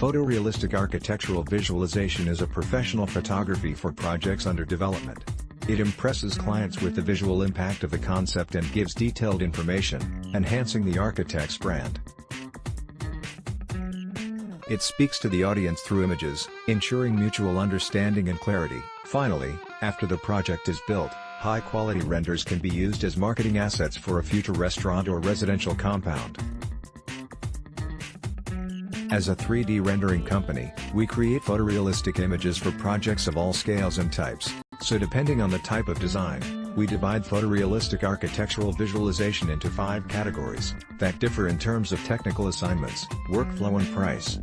Photorealistic architectural visualization is a professional photography for projects under development. It impresses clients with the visual impact of the concept and gives detailed information, enhancing the architect's brand. It speaks to the audience through images, ensuring mutual understanding and clarity. Finally, after the project is built, high-quality renders can be used as marketing assets for a future restaurant or residential compound. As a 3D rendering company, we create photorealistic images for projects of all scales and types, so depending on the type of design, we divide photorealistic architectural visualization into 5 categories that differ in terms of technical assignments, workflow and price.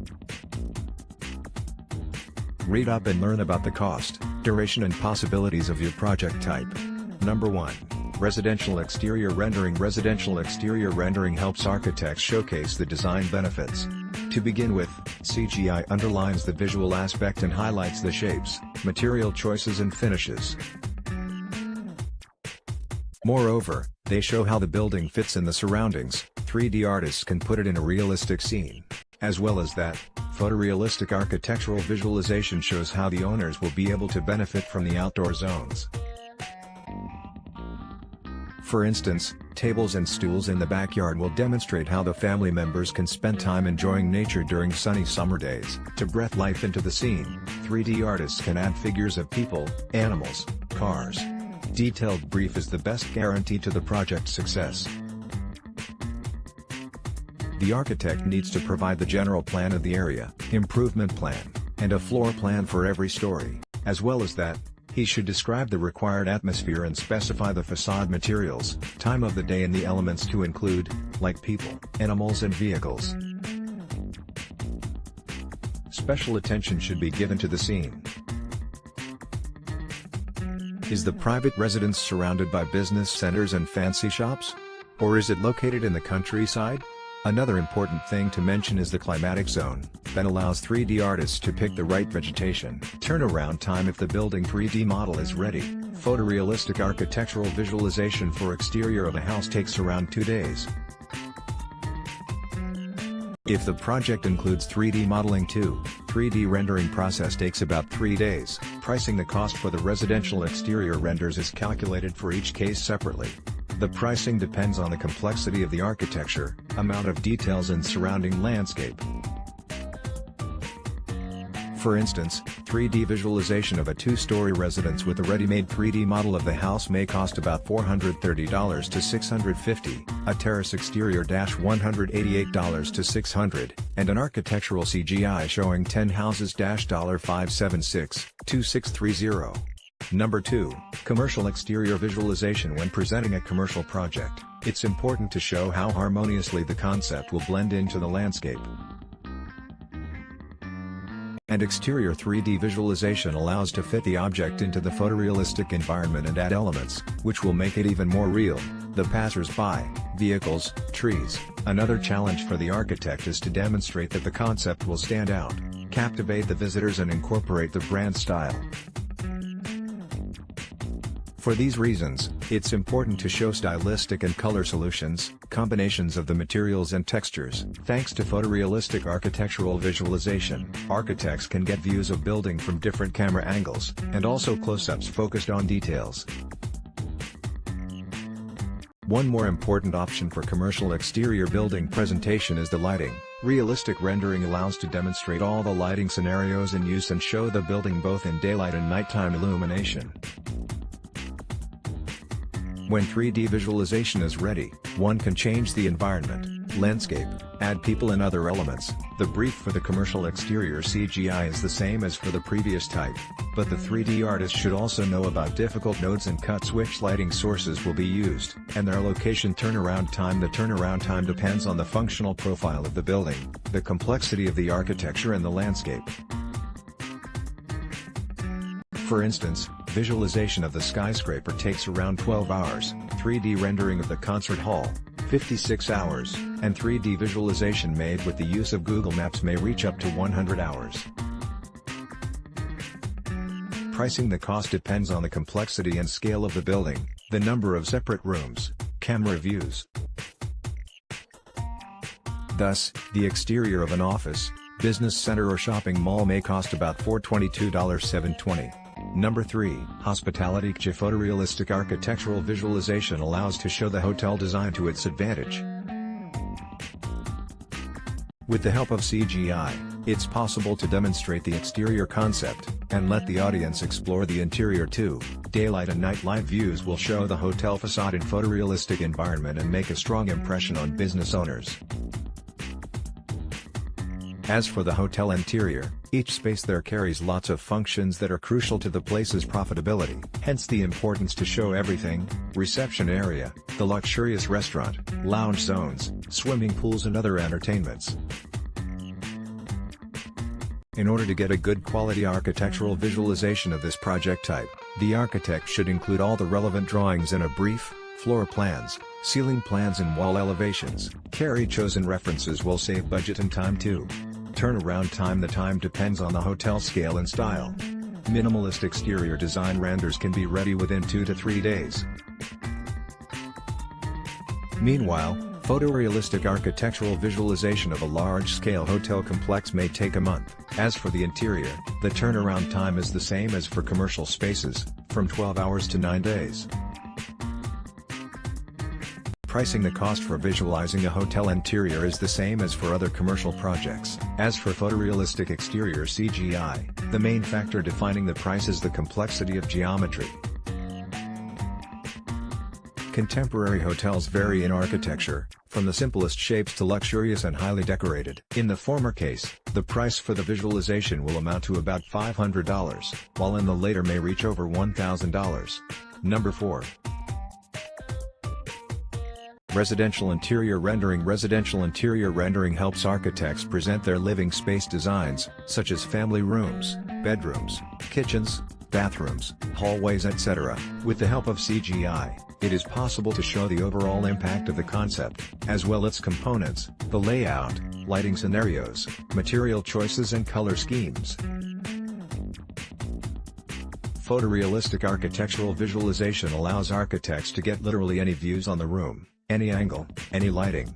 Read up and learn about the cost, duration and possibilities of your project type. Number 1. Residential exterior rendering. Residential exterior rendering helps architects showcase the design benefits. To begin with, CGI underlines the visual aspect and highlights the shapes, material choices and finishes. Moreover, they show how the building fits in the surroundings. 3D artists can put it in a realistic scene. As well as that, photorealistic architectural visualization shows how the owners will be able to benefit from the outdoor zones. For instance, tables and stools in the backyard will demonstrate how the family members can spend time enjoying nature during sunny summer days. To breathe life into the scene, 3D artists can add figures of people, animals, cars. Detailed brief is the best guarantee to the project's success. The architect needs to provide the general plan of the area, improvement plan, and a floor plan for every story. As well as that, he should describe the required atmosphere and specify the facade materials, time of the day and the elements to include, like people, animals and vehicles. Special attention should be given to the scene. Is the private residence surrounded by business centers and fancy shops? Or is it located in the countryside? Another important thing to mention is the climatic zone, that allows 3D artists to pick the right vegetation. Turnaround time. If the building 3D model is ready, photorealistic architectural visualization for exterior of a house takes around 2 days. If the project includes 3D modeling too, 3D rendering process takes about 3 days. Pricing. The cost for the residential exterior renders is calculated for each case separately. The pricing depends on the complexity of the architecture, amount of details and surrounding landscape. For instance, 3D visualization of a 2-story residence with a ready-made 3D model of the house may cost about $430 to $650, a terrace exterior $188 to $600, and an architectural CGI showing 10 houses $576, 2630. Number 2, commercial exterior visualization. When presenting a commercial project, it's important to show how harmoniously the concept will blend into the landscape. And exterior 3D visualization allows to fit the object into the photorealistic environment and add elements, which will make it even more real. The passers-by, vehicles, trees. Another challenge for the architect is to demonstrate that the concept will stand out, captivate the visitors and incorporate the brand style. For these reasons, it's important to show stylistic and color solutions, combinations of the materials and textures. Thanks to photorealistic architectural visualization, architects can get views of building from different camera angles, and also close-ups focused on details. One more important option for commercial exterior building presentation is the lighting. Realistic rendering allows to demonstrate all the lighting scenarios in use and show the building both in daylight and nighttime illumination. When 3D visualization is ready, one can change the environment, landscape, add people and other elements. The brief for the commercial exterior CGI is the same as for the previous type, but the 3D artist should also know about difficult nodes and cuts, which lighting sources will be used, and their location. Turnaround time. The turnaround time depends on the functional profile of the building, the complexity of the architecture and the landscape. For instance, visualization of the skyscraper takes around 12 hours, 3D rendering of the concert hall, 56 hours, and 3D visualization made with the use of Google Maps may reach up to 100 hours. Pricing. The cost depends on the complexity and scale of the building, the number of separate rooms, camera views. Thus, the exterior of an office, Business center or shopping mall may cost about $422 $720. Number 3. Hospitality. Photorealistic architectural visualization allows to show the hotel design to its advantage. With the help of CGI, it's possible to demonstrate the exterior concept, and let the audience explore the interior too. Daylight and night light views will show the hotel facade in photorealistic environment and make a strong impression on business owners. As for the hotel interior, each space there carries lots of functions that are crucial to the place's profitability. Hence the importance to show everything: reception area, the luxurious restaurant, lounge zones, swimming pools and other entertainments. In order to get a good quality architectural visualization of this project type, the architect should include all the relevant drawings in a brief, floor plans, ceiling plans and wall elevations. Carry chosen references will save budget and time too. Turnaround time. The time depends on the hotel scale and style. Minimalist exterior design renders can be ready within 2 to 3 days. Meanwhile, photorealistic architectural visualization of a large-scale hotel complex may take a month. As for the interior, the turnaround time is the same as for commercial spaces, from 12 hours to 9 days. Pricing. The cost for visualizing a hotel interior is the same as for other commercial projects. As for photorealistic exterior CGI, the main factor defining the price is the complexity of geometry. Contemporary hotels vary in architecture, from the simplest shapes to luxurious and highly decorated. In the former case, the price for the visualization will amount to about $500, while in the later may reach over $1,000. Number 4. Residential interior rendering. Residential interior rendering helps architects present their living space designs, such as family rooms, bedrooms, kitchens, bathrooms, hallways etc. With the help of CGI, it is possible to show the overall impact of the concept, as well as its components, the layout, lighting scenarios, material choices and color schemes. Photorealistic architectural visualization allows architects to get literally any views on the room, any angle, any lighting.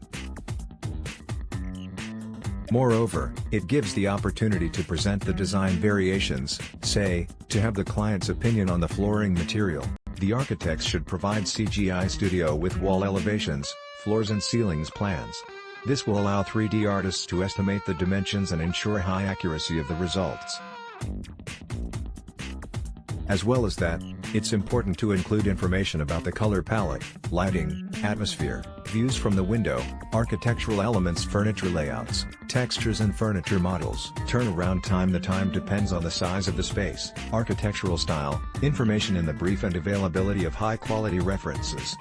Moreover, it gives the opportunity to present the design variations, say, to have the client's opinion on the flooring material. The architects should provide CGI studio with wall elevations, floors and ceilings plans. This will allow 3D artists to estimate the dimensions and ensure high accuracy of the results. As well as that, it's important to include information about the color palette, lighting, atmosphere, views from the window, architectural elements, furniture layouts, textures and furniture models. Turnaround time. The time depends on the size of the space, architectural style, information in the brief and availability of high-quality references.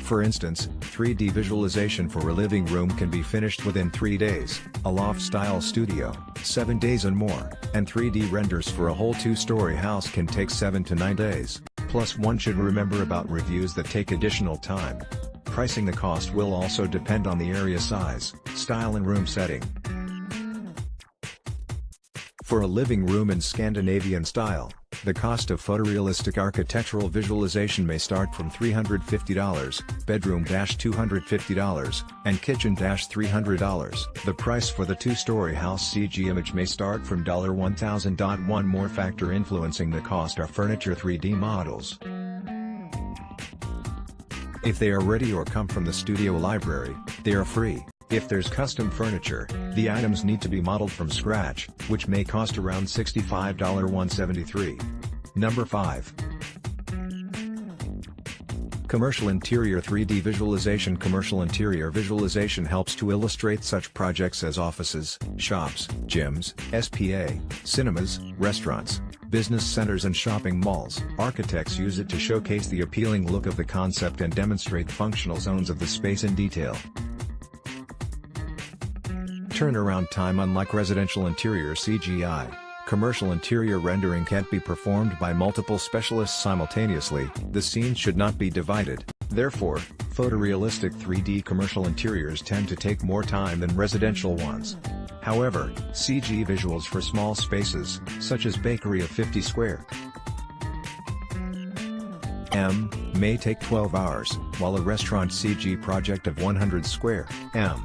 For instance, 3D visualization for a living room can be finished within 3 days, a loft-style studio, 7 days and more, and 3D renders for a whole 2-story house can take 7 to 9 days. Plus one should remember about reviews that take additional time. Pricing. The cost will also depend on the area size, style and room setting. For a living room in Scandinavian style, the cost of photorealistic architectural visualization may start from $350, bedroom-$250, and kitchen-$300. The price for the 2-story house CG image may start from $1,000. One more factor influencing the cost are furniture 3D models. If they are ready or come from the studio library, they are free. If there's custom furniture, the items need to be modeled from scratch, which may cost around $65 $173. Number 5. Commercial interior 3D visualization. Commercial interior visualization helps to illustrate such projects as offices, shops, gyms, SPA, cinemas, restaurants, business centers and shopping malls. Architects use it to showcase the appealing look of the concept and demonstrate functional zones of the space in detail. Turnaround time. Unlike residential interior CGI, commercial interior rendering can't be performed by multiple specialists simultaneously. The scenes should not be divided. Therefore, photorealistic 3D commercial interiors tend to take more time than residential ones. However, CG visuals for small spaces, such as bakery of 50 square m, may take 12 hours, while a restaurant CG project of 100 square m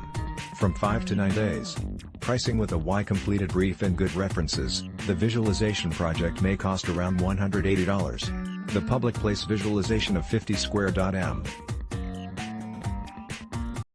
from 5 to 9 days. Pricing with a Y completed brief and good references, the visualization project may cost around $180. The public place visualization of 50 square.m.